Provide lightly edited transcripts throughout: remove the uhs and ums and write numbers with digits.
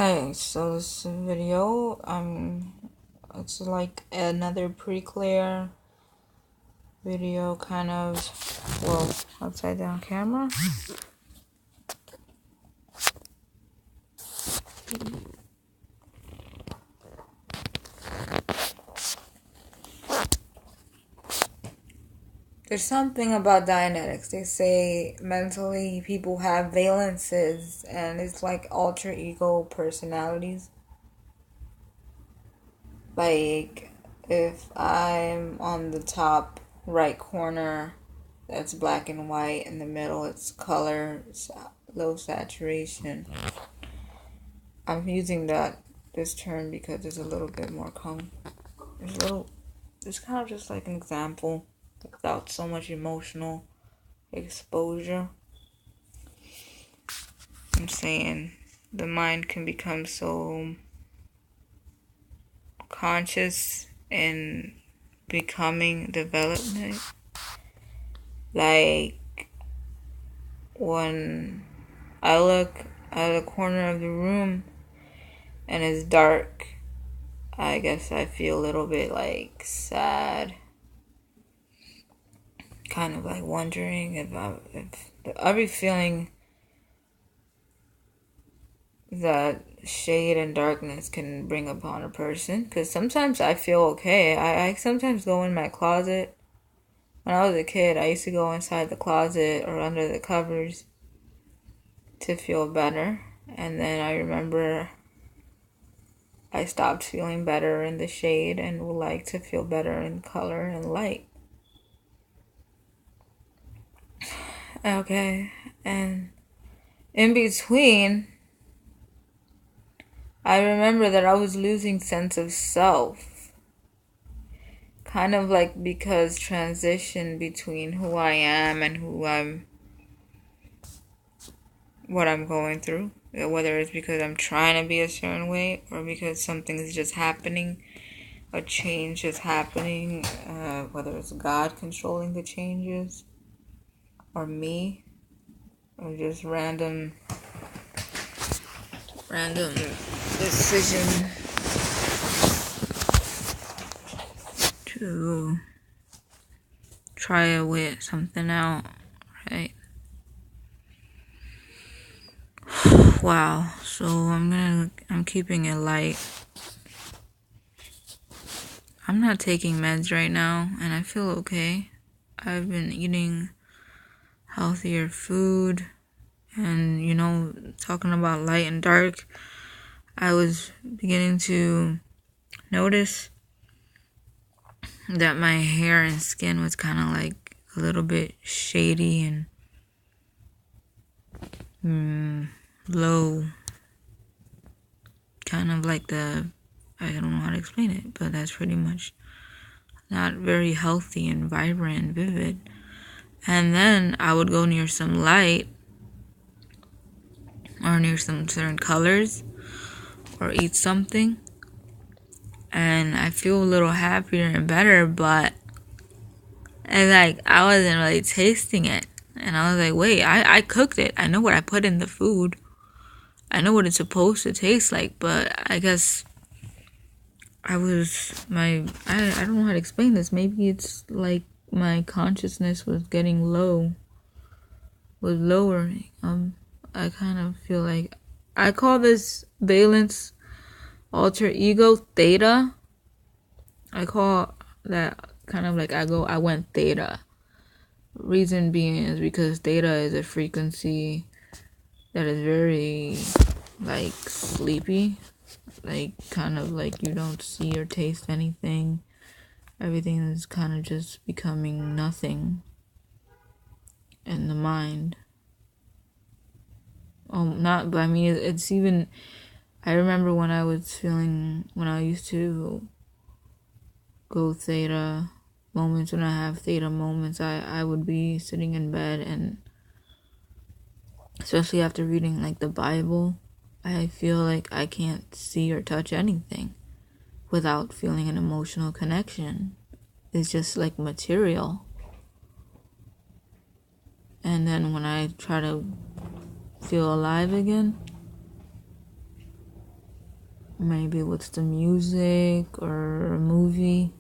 Hey, so this video, it's like another PreClear video, kind of, well, upside down camera. There's something about Dianetics. They say mentally people have valences, and it's like alter ego personalities. Like, if I'm on the top right corner, that's black and white. In the middle, it's color, it's low saturation. I'm using this term because it's a little bit more it's kind of just like an example without so much emotional exposure. I'm saying the mind can become so conscious in becoming development. Like when I look at the corner of the room and it's dark, I guess I feel a little bit like sad, kind of like wondering if I'll be feeling that shade and darkness can bring upon a person. Because sometimes I feel okay. I sometimes go in my closet. When I was a kid, I used to go inside the closet or under the covers to feel better. And then I remember I stopped feeling better in the shade and would like to feel better in color and light. Okay, and in between, I remember that I was losing sense of self. Kind of like because transition between who I am and what I'm going through. Whether it's because I'm trying to be a certain way or because something is just happening, a change is happening, whether it's God controlling the changes or me or just random decision to try with something out, right? Wow. So I'm keeping it light. I'm not taking meds right now and I feel okay. I've been eating healthier food and talking about light and dark, I was beginning to notice that my hair and skin was kind of like a little bit shady and low, kind of like I don't know how to explain it, but that's pretty much not very healthy and vibrant and vivid. And then I would go near some light or near some certain colors or eat something and I feel a little happier and better, but and like I wasn't really tasting it. And I was like, wait, I cooked it. I know what I put in the food. I know what it's supposed to taste like, but I guess I don't know how to explain this. Maybe it's like my consciousness was getting was lowering. I kind of feel like I call this valence alter ego Theta. I call that kind of like I went Theta. Reason being is because Theta is a frequency that is very like sleepy, like kind of like you don't see or taste anything. Everything is kind of just becoming nothing in the mind. Not, but I mean, it's even, I remember when I used to go Theta moments, when I have Theta moments, I would be sitting in bed and especially after reading like the Bible, I feel like I can't see or touch anything without feeling an emotional connection. It's just like material. And then when I try to feel alive again, maybe with the music or a movie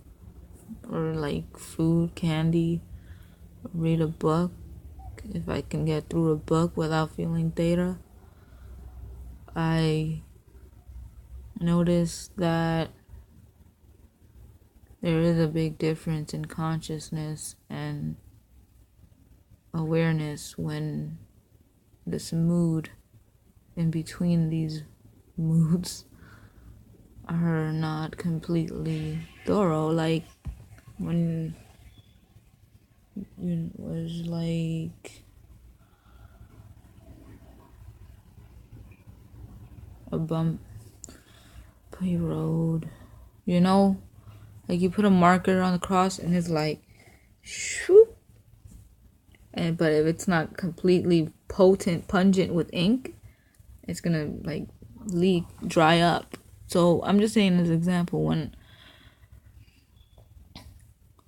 or like food, candy, read a book. If I can get through a book without feeling theta, I noticed that there is a big difference in consciousness and awareness when this mood in between these moods are not completely thorough. Like when it was like a bumpy road, you know, like you put a marker on the cross and it's like shoop, and but if it's not completely pungent with ink, it's gonna like leak, dry up. So I'm just saying as an example, when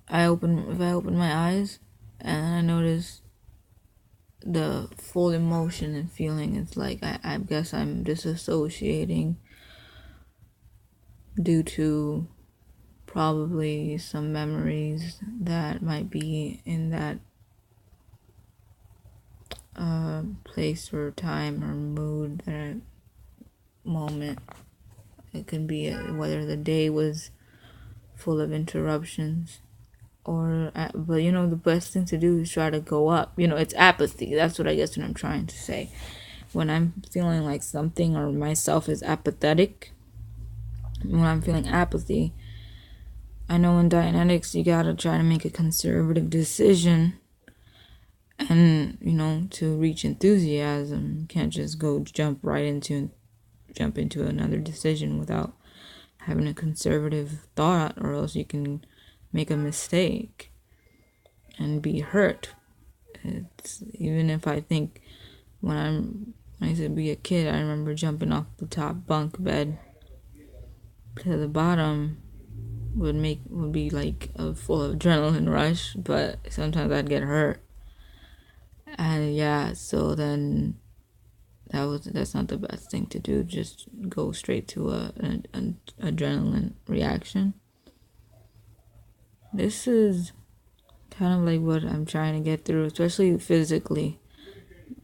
if I open my eyes and I notice the full emotion and feeling, it's like I guess I'm disassociating due to probably some memories that might be in that place or time or mood, that moment. It could be whether the day was full of interruptions or but you know, the best thing to do is try to go up. You know, it's apathy. That's what I guess what I'm trying to say. When I'm feeling like something or myself is apathetic, when I'm feeling apathy, I know in Dianetics you gotta try to make a conservative decision, and you know, to reach enthusiasm, you can't just go jump into another decision without having a conservative thought, or else you can make a mistake and be hurt. It's even if I think when I used to be a kid, I remember jumping off the top bunk bed to the bottom would be like a full adrenaline rush, but sometimes I'd get hurt. And yeah, so then that's not the best thing to do. Just go straight to an adrenaline reaction. This is kind of like what I'm trying to get through, especially physically.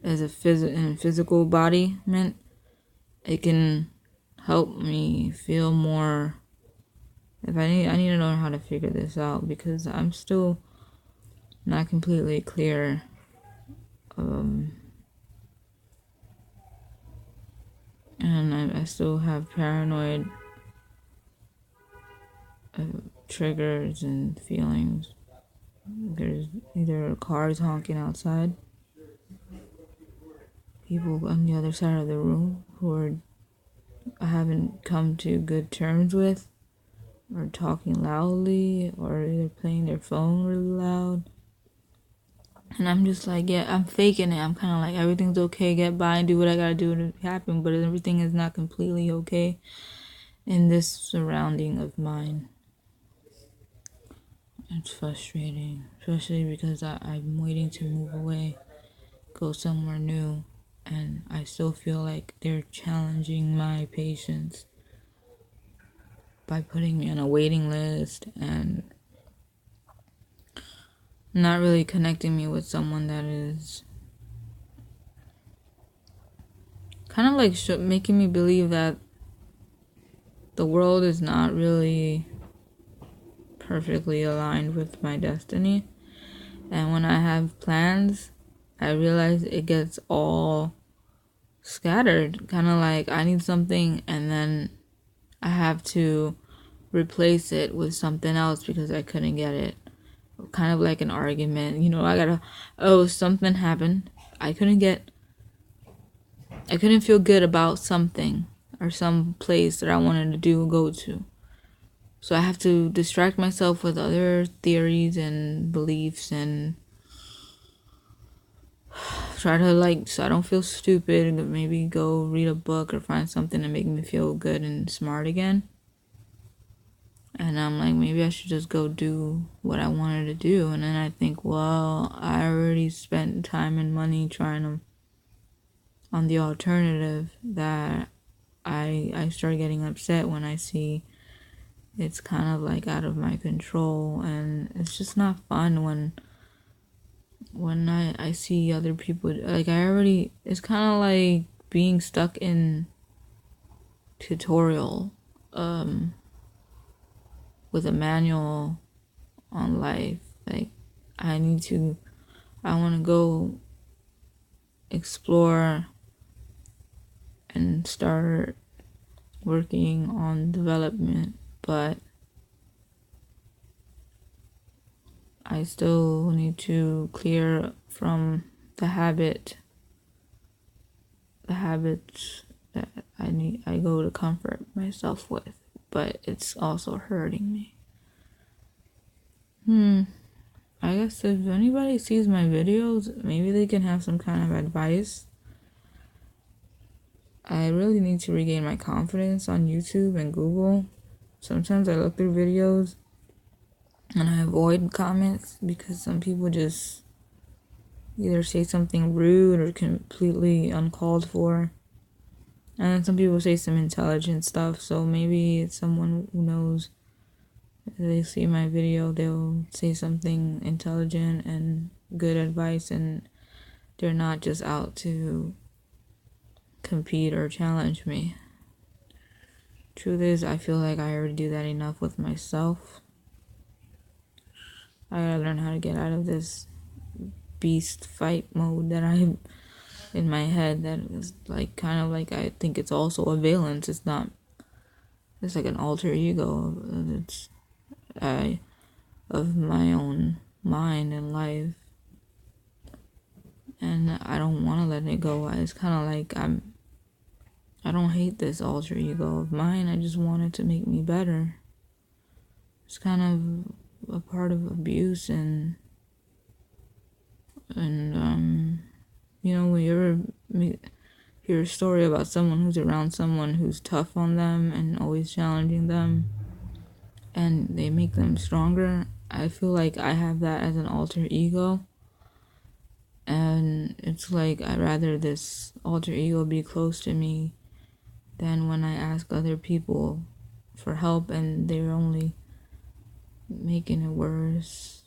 As a physical body, it can help me feel more. If I need to know how to figure this out, because I'm still not completely clear. And I still have paranoid triggers and feelings. There's either cars honking outside, people on the other side of the room who I haven't come to good terms with, or talking loudly, or they're playing their phone really loud. And I'm just like, yeah, I'm faking it. I'm kind of like, everything's okay, get by and do what I gotta do to happen, but everything is not completely okay in this surrounding of mine. It's frustrating, especially because I'm waiting to move away, go somewhere new, and I still feel like they're challenging my patience by putting me on a waiting list and not really connecting me with someone that is kind of like making me believe that the world is not really perfectly aligned with my destiny. And when I have plans, I realize it gets all scattered. Kind of like I need something and then I have to replace it with something else because I couldn't get it. Kind of like an argument. You know, something happened. I couldn't feel good about something or some place that I wanted to go to. So I have to distract myself with other theories and beliefs and try to so I don't feel stupid, maybe go read a book or find something to make me feel good and smart again. And I'm like, maybe I should just go do what I wanted to do. And then I think, well, I already spent time and money trying to on the alternative that I start getting upset when I see it's kind of like out of my control, and it's just not fun when I see other people, like it's kind of like being stuck in tutorial with a manual on life. Like I want to go explore and start working on development, but I still need to clear from the habits that I go to comfort myself with, but it's also hurting me. I guess if anybody sees my videos, maybe they can have some kind of advice. I really need to regain my confidence on YouTube and Google. Sometimes I look through videos and I avoid comments because some people just either say something rude or completely uncalled for. And then some people say some intelligent stuff, so maybe it's someone who knows. If they see my video, they'll say something intelligent and good advice, and they're not just out to compete or challenge me. Truth is, I feel like I already do that enough with myself. I gotta learn how to get out of this beast fight mode that I'm in my head, that is like kind of like, I think it's also a valence. It's like an alter ego. It's of my own mind and life, and I don't want to let it go. It's kind of like I don't hate this alter ego of mine. I just want it to make me better. It's kind of a part of abuse, and you know, when you ever hear a story about someone who's around someone who's tough on them and always challenging them, and they make them stronger, I feel like I have that as an alter ego. And it's like I'd rather this alter ego be close to me than when I ask other people for help and they're only making it worse.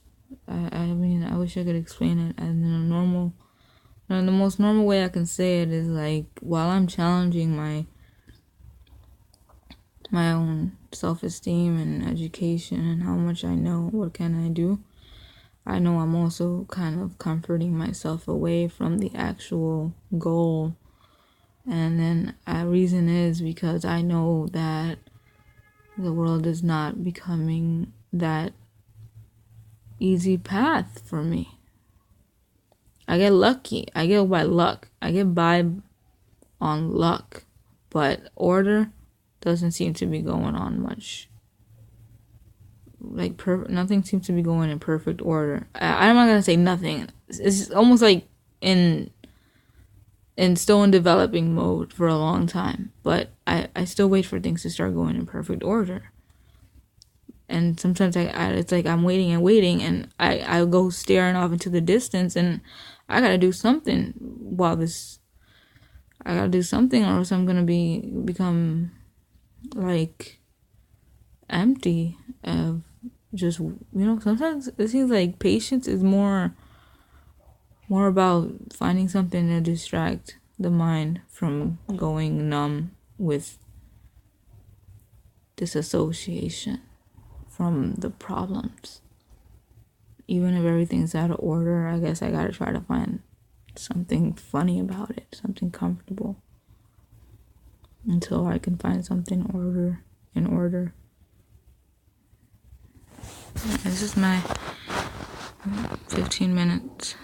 I mean, I wish I could explain it in the most normal way I can say it is like, while I'm challenging my own self-esteem and education and how much I know, what can I do, I know I'm also kind of comforting myself away from the actual goal. And then a reason is because I know that the world is not becoming that easy path for me. I get lucky. I get by luck. I get by on luck. But order doesn't seem to be going on much. Like, nothing seems to be going in perfect order. I'm not gonna say nothing. It's almost like still in developing mode for a long time. But I still wait for things to start going in perfect order. And sometimes it's like I'm waiting and I go staring off into the distance, and I gotta do something I gotta do something, or else I'm gonna become like empty of just, you know, sometimes it seems like patience is more about finding something to distract the mind from going numb with disassociation from the problems. Even if everything's out of order, I guess I gotta try to find something funny about it, something comfortable, until I can find something in order. This is my 15 minutes.